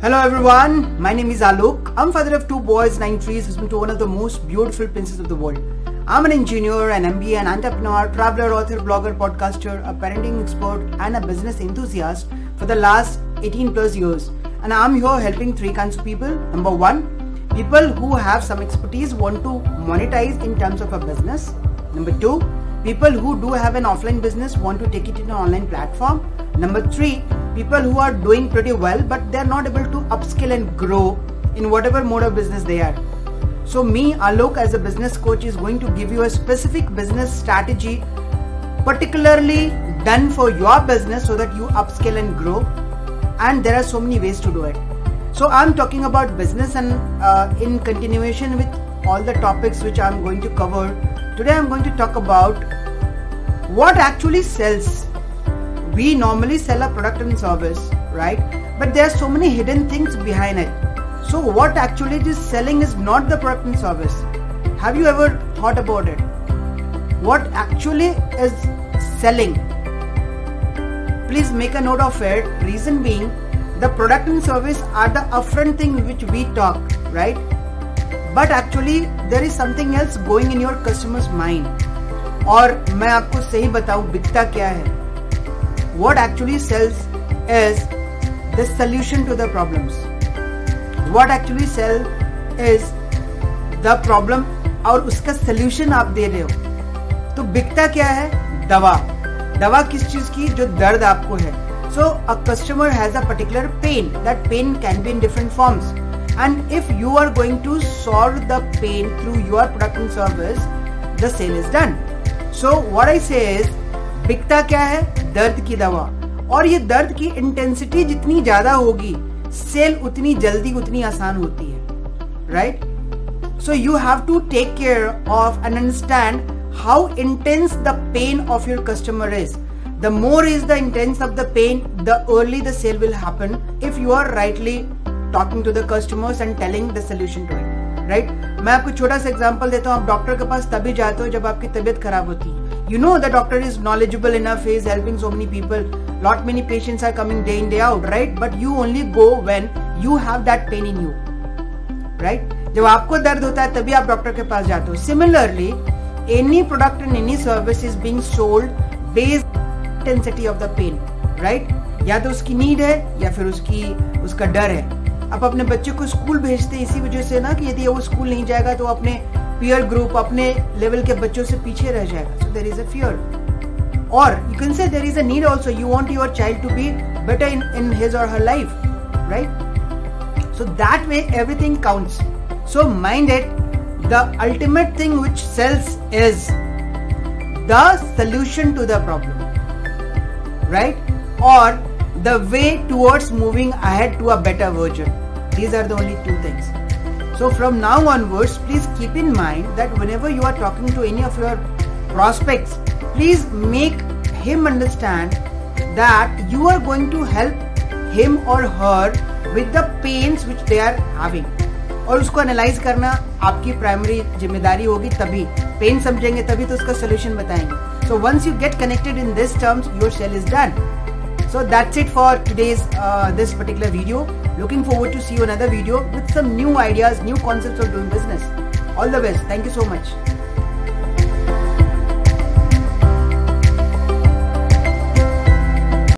Hello everyone, my name is Alok. I'm father of 2 boys, 9 trees, husband to one of the most beautiful princesses of the world. I'm an engineer, an MBA, an entrepreneur, traveler, author, blogger, podcaster, a parenting expert and a business enthusiast for the last 18 plus years. And I'm here helping 3 kinds of people. Number 1, people who have some expertise want to monetize in terms of a business. Number 2, people who do have an offline business want to take it to an online platform. Number 3, people who are doing pretty well but they are not able to upskill and grow in whatever mode of business they are. So me, Alok, as a business coach is going to give you a specific business strategy particularly done for your business so that you upskill and grow, and there are so many ways to do it. So I'm talking about business, and in continuation with all the topics which I'm going to cover, today I'm going to talk about what actually sells. We normally sell a product and service, right? But there are so many hidden things behind it. So what actually is selling is not the product and service. Have you ever thought about it? What actually is selling? Please make a note of it. Reason being, the product and service are the upfront thing which we talk, right? But actually there is something else going in your customer's mind. और मैं आपको सही बताऊं बिकता क्या है. What actually sells is the solution to the problems. What actually sells is the problem और उसका solution आप दे रहे हो. तो बिकता क्या है? दवा. दवा किस चीज की? जो दर्द आपको है. So a customer has a particular pain. That pain can be in different forms. And if you are going to solve the pain through your product and service, the sale is done. So what I say is, बिकता क्या है? दर्द की दवा. और ये दर्द की इंटेंसिटी जितनी ज्यादा होगी, सेल उतनी जल्दी उतनी आसान होती है, right? So you have to take care of and understand how intense the pain of your customer is. The more is the intense of the pain, the early the sale will happen if you are rightly talking to the customers and telling the solution to it, right? मैं आपको छोटा सा example देता हूँ. आप doctor के पास तभी जाते हो जब आपकी तबीयत खराब होती है. You know the doctor is knowledgeable enough, he is helping so many people. Lot many patients are coming day in day out, right? But you only go when you have that pain in you, right? जब आपको दर्द होता है तभी आप doctor के पास जाते हो. Similarly, any product and any service is being sold based on intensity of the pain, right? या तो उसकी नीड है या फिर उसका डर है. आप अपने बच्चे को स्कूल भेजते हैं इसी वजह से ना कि यदि वो स्कूल नहीं जाएगा तो अपने peer group, अपने लेवल के बच्चों से पीछे रह जाएगा. So there is a fear, or you can say there is a need also. You want your child to be better in his or her life, right? So that way everything counts. So mind it, the ultimate thing which sells is the solution to the problem, right? Or the way towards moving ahead to a better version. These are the only 2 things. So from now onwards, please keep in mind that whenever you are talking to any of your prospects, please make him understand that you are going to help him or her with the pains which they are having. और उसको analyse करना आपकी primary जिम्मेदारी होगी. तभी pen समझेंगे तभी तो उसका सोल्यूशन बताएंगे. So once you get connected in these terms, your sale is done. So that's it for today's this particular video. Looking forward to see you another video with some new ideas, new concepts of doing business. All the best. Thank you so much.